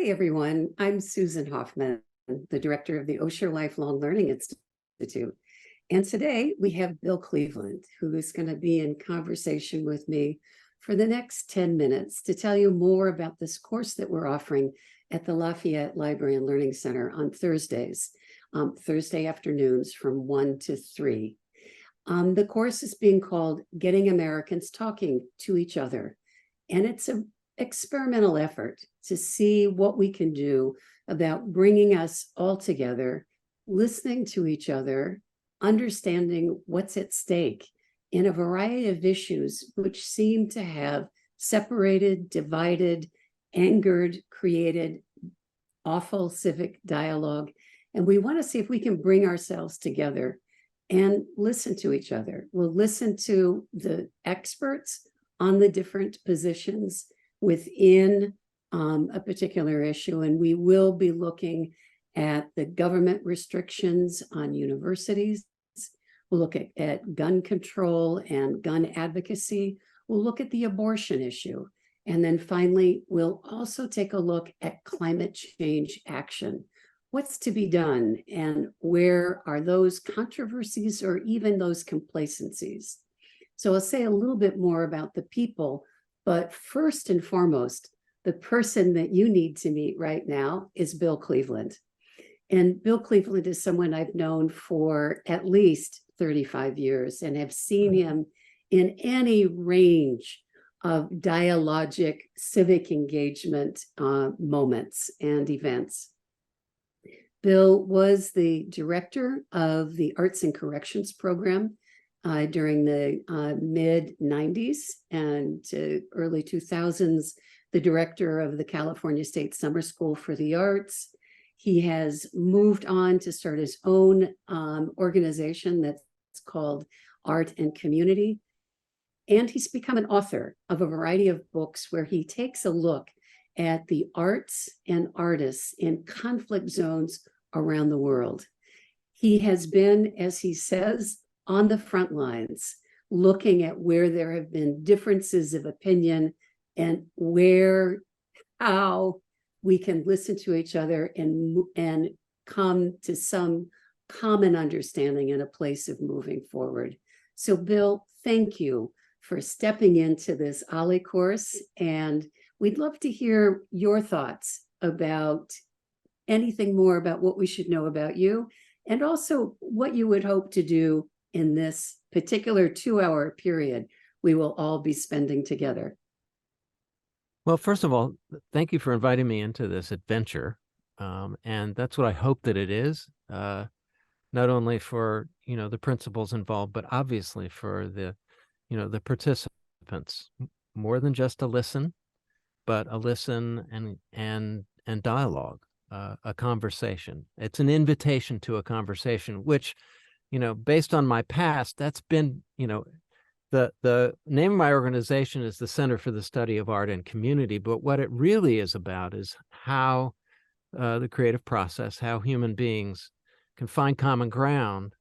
Hi, everyone. I'm Susan Hoffman, the director of the Osher Lifelong Learning Institute. And today we have Bill Cleveland, who is going to be in conversation with me for the next 10 minutes to tell you more about this course that we're offering at the Lafayette Library and Learning Center on Thursdays, Thursday afternoons from 1 to 3. The course is being called Getting Americans Talking to Each Other. And it's an experimental effort to see what we can do about bringing us all together, listening to each other, understanding what's at stake in a variety of issues which seem to have separated, divided, angered, created awful civic dialogue. And we want to see if we can bring ourselves together and listen to each other. We'll listen to the experts on the different positions within a particular issue, and we will be looking at the government restrictions on universities. We'll look at gun control and gun advocacy. We'll look at the abortion issue. And then finally, we'll also take a look at climate change action. What's to be done, and where are those controversies or even those complacencies? So I'll say a little bit more about the people, but first and foremost, the person that you need to meet right now is Bill Cleveland. And Bill Cleveland is someone I've known for at least 35 years and have seen him in any range of dialogic civic engagement moments and events. Bill was the director of the Arts and Corrections program during the mid-90s and early 2000s, the director of the California State Summer School for the Arts. He has moved on to start his own organization that's called Art and Community. And he's become an author of a variety of books where he takes a look at the arts and artists in conflict zones around the world. He has been, as he says, on the front lines, looking at where there have been differences of opinion and how we can listen to each other and come to some common understanding and a place of moving forward. So Bill, thank you for stepping into this OLLI course, and we'd love to hear your thoughts about anything more about what we should know about you, and also what you would hope to do in this particular 2-hour period we will all be spending together. Well, first of all, thank you for inviting me into this adventure. And that's what I hope that it is, not only for, the principals involved, but obviously for the participants. More than just a listen, but a listen and dialogue, a conversation. It's an invitation to a conversation, which, based on my past, that's been, the name of my organization is the Center for the Study of Art and Community, but what it really is about is how the creative process, how human beings can find common ground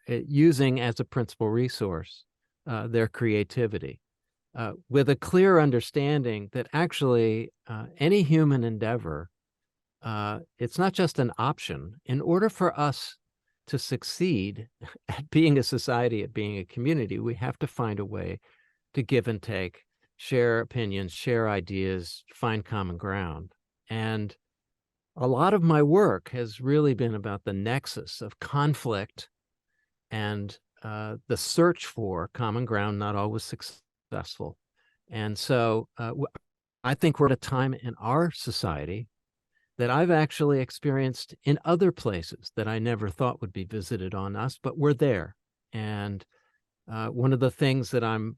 using as a principal resource their creativity, with a clear understanding that actually any human endeavor, it's not just an option. In order for us to succeed at being a society, at being a community, we have to find a way to give and take, share opinions, share ideas, find common ground. And a lot of my work has really been about the nexus of conflict and the search for common ground, not always successful. And so I think we're at a time in our society that I've actually experienced in other places that I never thought would be visited on us, but we're there. And one of the things that I'm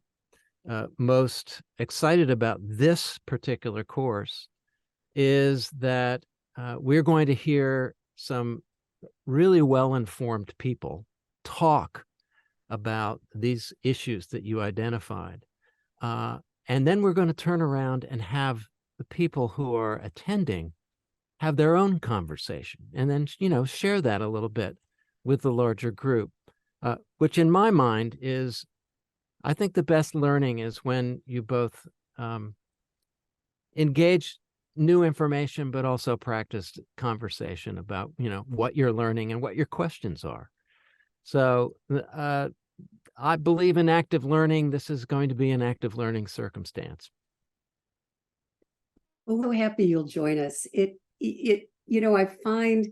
most excited about this particular course is that we're going to hear some really well-informed people talk about these issues that you identified. And then we're going to turn around and have the people who are attending have their own conversation, and then, share that a little bit with the larger group, which in my mind is, I think the best learning is when you both engage new information, but also practiced conversation about, what you're learning and what your questions are. So I believe in active learning. This is going to be an active learning circumstance. Well, we're happy you'll join us. I find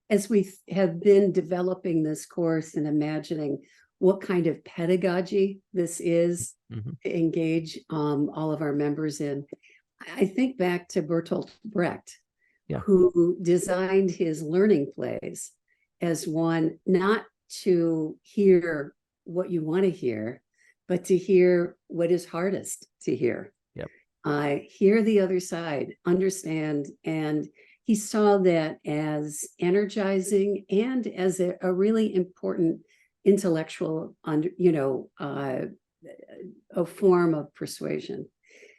as we have been developing this course and imagining what kind of pedagogy this is to engage all of our members in, I think back to Bertolt Brecht, who designed his learning plays as one not to hear what you want to hear, but to hear what is hardest to hear. Hear the other side, understand. And he saw that as energizing and as a really important intellectual, a form of persuasion.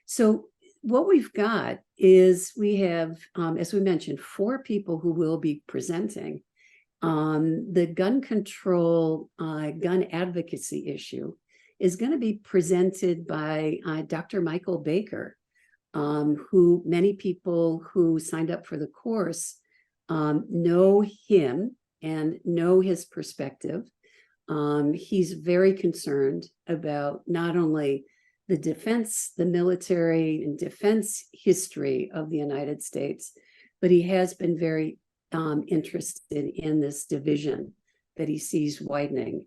So what we've got is we have, as we mentioned, 4 people who will be presenting. The gun control, gun advocacy issue is going to be presented by Dr. Michael Baker, who many people who signed up for the course know him and know his perspective. He's very concerned about not only the defense, the military and defense history of the United States, but he has been very interested in this division that he sees widening.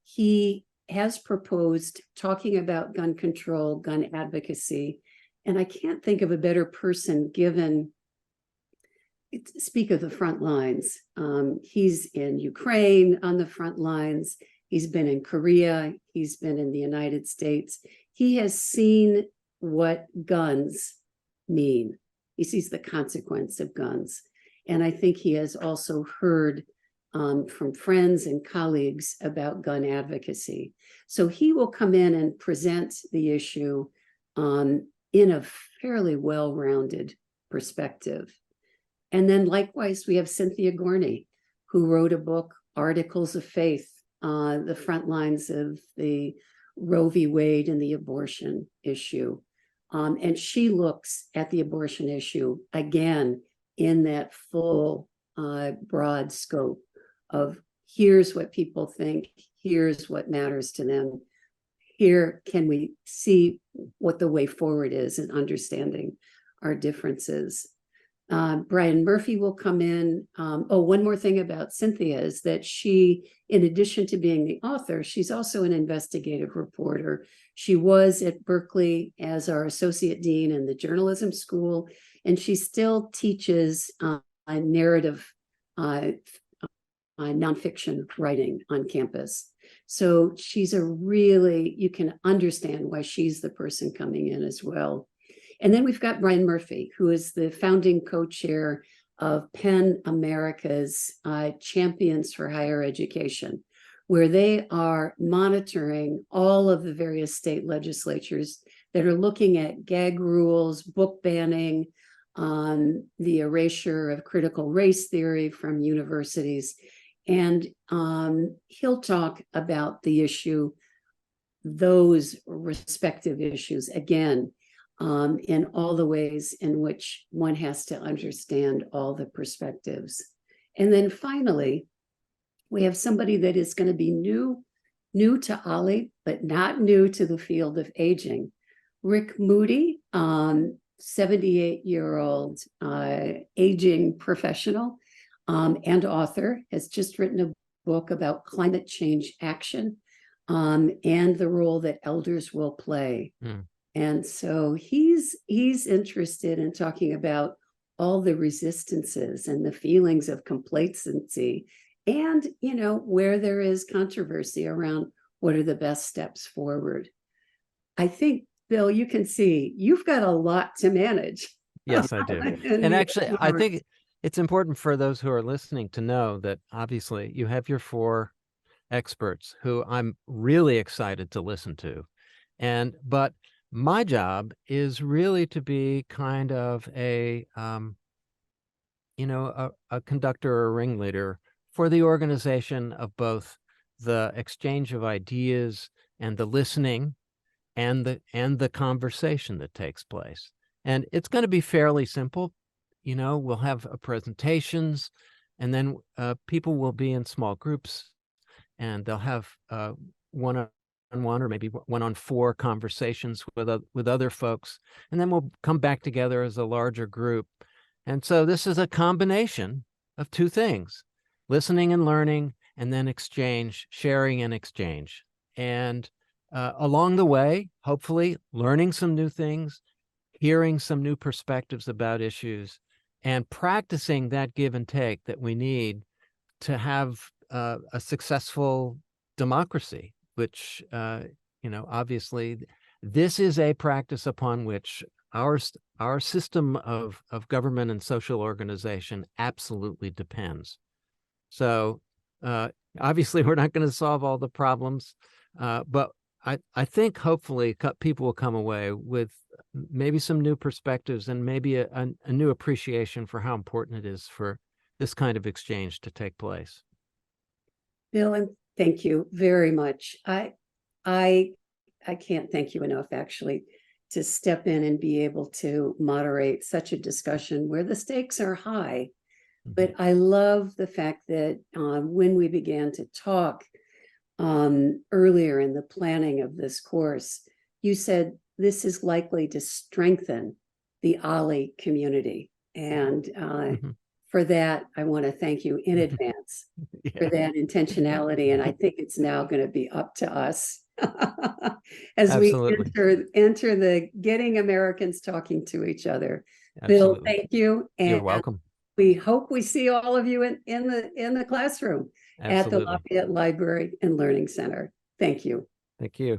He has proposed talking about gun control, gun advocacy, and I can't think of a better person given speak of the front lines. He's in Ukraine on the front lines. He's been in Korea. He's been in the United States. He has seen what guns mean. He sees the consequence of guns. And I think he has also heard from friends and colleagues about gun advocacy. So he will come in and present the issue in a fairly well-rounded perspective. And then likewise, we have Cynthia Gorney, who wrote a book, Articles of Faith, the front lines of the Roe v. Wade and the abortion issue. And she looks at the abortion issue again in that full broad scope of here's what people think, here's what matters to them. Here can we see what the way forward is in understanding our differences. Brian Murphy will come in. One more thing about Cynthia is that she, in addition to being the author, she's also an investigative reporter. She was at Berkeley as our associate dean in the journalism school, and she still teaches narrative nonfiction writing on campus. So she's you can understand why she's the person coming in as well. And then we've got Brian Murphy, who is the founding co-chair of PEN America's Champions for Higher Education, where they are monitoring all of the various state legislatures that are looking at gag rules, book banning, the erasure of critical race theory from universities. And he'll talk about the issue, those respective issues, again, in all the ways in which one has to understand all the perspectives. And then finally, we have somebody that is going to be new to OLLI, but not new to the field of aging. Rick Moody, 78-year-old aging professional and author, has just written a book about climate change action and the role that elders will play. And so he's interested in talking about all the resistances and the feelings of complacency and, where there is controversy around what are the best steps forward. I think, Bill, you can see you've got a lot to manage. Yes, I do. And actually, I think it's important for those who are listening to know that obviously you have your 4 experts who I'm really excited to listen to. But my job is really to be kind of a conductor or ringleader for the organization of both the exchange of ideas and the listening and the conversation that takes place. And it's going to be fairly simple. You know, we'll have presentations, and then people will be in small groups, and they'll have one-on-one or maybe one-on-4 conversations with other folks, and then we'll come back together as a larger group. And so this is a combination of two things: listening and learning, and then exchange, sharing and exchange. And along the way, hopefully learning some new things, hearing some new perspectives about issues, and practicing that give and take that we need to have a successful democracy, which, obviously this is a practice upon which our system of government and social organization absolutely depends. So obviously we're not going to solve all the problems, but I think hopefully people will come away with maybe some new perspectives and maybe a new appreciation for how important it is for this kind of exchange to take place. Bill, and thank you very much. I can't thank you enough, actually, to step in and be able to moderate such a discussion where the stakes are high. But I love the fact that when we began to talk earlier in the planning of this course, you said this is likely to strengthen the OLLI community. And for that, I want to thank you in advance for that intentionality. And I think it's now going to be up to us as Absolutely. we enter the getting Americans talking to each other. Absolutely. Bill, thank you. And you're welcome. We hope we see all of you in the classroom Absolutely. at the Lafayette Library and Learning Center. Thank you. Thank you.